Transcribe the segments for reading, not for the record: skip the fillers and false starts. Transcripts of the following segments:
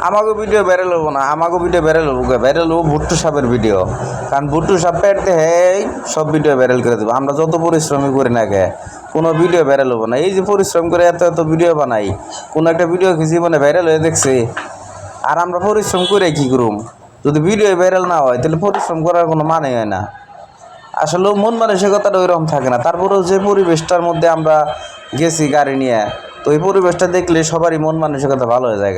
আমাকে video viral হবো না, আমাকে ভিডিও ভাইরাল হবো, ভাইরাল হবো ভুট্টু সাপের ভিডিও। কারণ ভুট্টু সাপ পেটতে হ্যাঁ সব ভিডিও ভাইরাল করে দেবো। আমরা যত পরিশ্রমই করি না কে কোনো ভিডিও ভাইরাল হবো না। এই যে পরিশ্রম করে এত এত ভিডিও বানাই, কোনো একটা ভিডিও কি জীবনে ভাইরাল হয়ে দেখছে? আর আমরা পরিশ্রম করে কী করুম? যদি ভিডিও ভাইরাল না হয় তাহলে পরিশ্রম করার কোনো মানে হয় না। আসলে মন মানসিকতাটা ওইরকম থাকে না। তারপরেও যে পরিবেশটার মধ্যে আমরা গেছি গাড়ি নিয়ে, তো এই পরিবেশটা দেখলে সবারই মন মানসিকতা ভালো হয়ে যায়।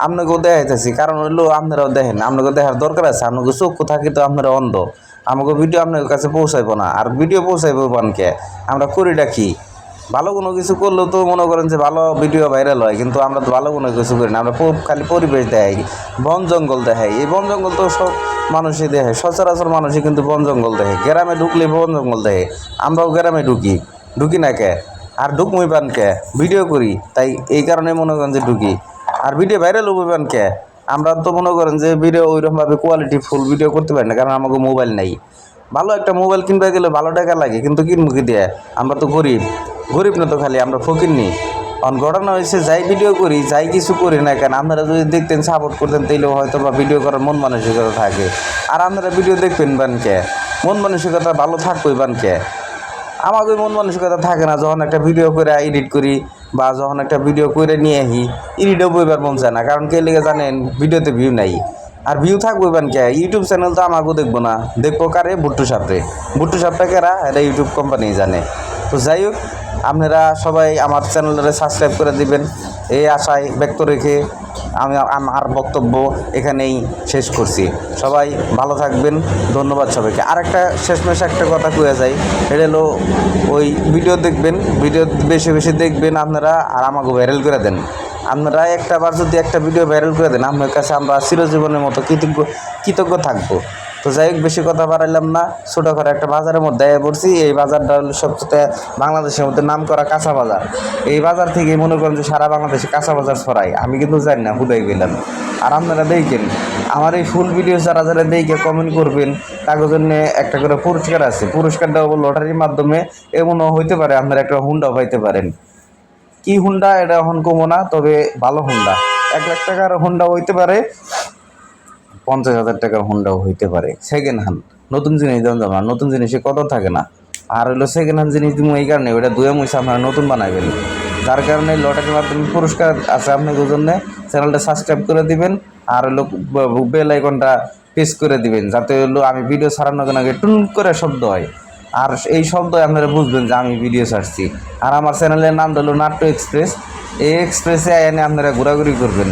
আপনাকেও দেখাইতেছি, কারণ হইলো আপনারাও দেখেন, আপনাকে দেখার দরকার আছে। আপনাকে চক্ষু থাকি তো আপনারা অন্ধ, আমাকে ভিডিও আপনার কাছে পৌঁছাইবো না। আর ভিডিও পৌঁছাইবো বানকে আমরা করিটা কি? ভালো কোনো কিছু করলেও তো মনে করেন যে ভালো ভিডিও ভাইরাল হয়, কিন্তু আমরা তো ভালো কোনো কিছু করি না। আমরা খালি পরিবেশ দেখাই, বন জঙ্গল দেখাই। এই বন জঙ্গল তো সব মানুষই দেখে, সচরাচর মানুষই কিন্তু বন জঙ্গল দেখে। গ্রামে ঢুকলে বন জঙ্গল দেখে, আমরাও গ্রামে ঢুকি না কে? আর ঢুকমই বানকে ভিডিও করি, তাই এই কারণে মনে করেন যে ঢুকি। আর ভিডিও ভাইরাল হইবেন কে? আমরা তো মনে করেন যে ভিডিও ওইরকমভাবে কোয়ালিটি ফুল ভিডিও করতে পারি না, কারণ আমাকে মোবাইল নেই। ভালো একটা মোবাইল কিনতে গেলে ভালো টাকা লাগে, কিন্তু কিনবো কি দিয়ে? আমরা তো গরিব না তো, খালি আমরা ফকির নি। কারণ ঘটনা হয়েছে, যাই ভিডিও করি যাই কিছু করি না কেন, আপনারা যদি দেখতেন সাপোর্ট করতেন তাইলেও হয়তো বা ভিডিও করার মন মানসিকতা থাকে। আর আপনারা ভিডিও দেখবেন বানকে, মন মানসিকতা ভালো থাকবেই বানকে। আমাকে মন মানসিকতা থাকে না। যখন একটা ভিডিও করে এডিট করি বা যখন একটা ভিডিও করে নিয়ে আসি, এডিটও বইবার মন চায় না। কারণ কে লেগে জানেন, ভিডিওতে ভিউ নাই। আর ভিউ থাকবে বান কে? ইউটিউব চ্যানেল তো আমাকেও দেখবো না, দেখবো কারে? ভুট্টু সাপরে। ভুট্টু সাপটা কেরা? এটা ইউটিউব কোম্পানি জানে। তো যাই হোক, আপনারা সবাই আমার চ্যানেলটা সাবস্ক্রাইব করে দিবেন, এই আশায় ব্যক্ত রেখে আমি আমার বক্তব্য এখানেই শেষ করছি। সবাই ভালো থাকবেন, ধন্যবাদ সবাইকে। আরেকটা শেষমেশ একটা কথা কয়ে যাই, এটা হলো ওই ভিডিও দেখবেন, ভিডিও বেশি বেশি দেখবেন আপনারা, আর আমাকে ভাইরাল করে দেন। আপনারা একটাবার যদি একটা ভিডিও ভাইরাল করে দেন, আপনার কাছে আমরা চিরজীবনের মতো কৃতজ্ঞ থাকবো। তো যাই হোক, বেশি কথা বাড়াইলাম না। ছোটোখাটো একটা বাজারের মধ্যে পড়ছি। এই বাজারটা হলো সবচেয়ে বাংলাদেশের মধ্যে নাম করা কাঁচা বাজার। এই বাজার থেকে মনে করেন যে সারা বাংলাদেশে কাঁচা বাজার ছড়াই, আমি কিন্তু জানি না, হুদাই গেলাম। আর আপনারা দেখেন আমার এই ফুল ভিডিও যারা যারা দেখে কমেন্ট করবেন, তার জন্য একটা করে পুরস্কার আছে। পুরস্কারটা হবো লটারির মাধ্যমে। এমনও হইতে পারে আপনারা একটা হুন্ডাও পাইতে পারেন। কি হুন্ডা এটা এখন কমো না, তবে ভালো হুন্ডা। 1 লাখ টাকার হুন্ডা হইতে পারে, 50,000 টাকার হুন্ডাও হইতে পারে। সেকেন্ড হ্যান্ড, নতুন জিনিস দাম না, নতুন জিনিসে কত থাকে না। আর হইলো সেকেন্ড হ্যান্ড জিনিস দিব এই কারণে, ওইটা দুয়ে মুছে আপনারা নতুন বানাবেন। যার কারণে লটারির মাধ্যমে পুরস্কার আছে আপনাদের জন্য। চ্যানেলটা সাবস্ক্রাইব করে দিবেন, আর হইলো বেল আইকনটা প্রেস করে দিবেন, যাতে হইলো আমি ভিডিও ছাড়ানোর আগে টুন করে শব্দ হয়। আর এই শব্দ আপনারা বুঝবেন যে আমি ভিডিও ছাড়ছি। আর আমার চ্যানেলের নাম হলো নাট্য এক্সপ্রেস। এই এক্সপ্রেসে এনে আপনারা ঘোরাঘুরি করবেন।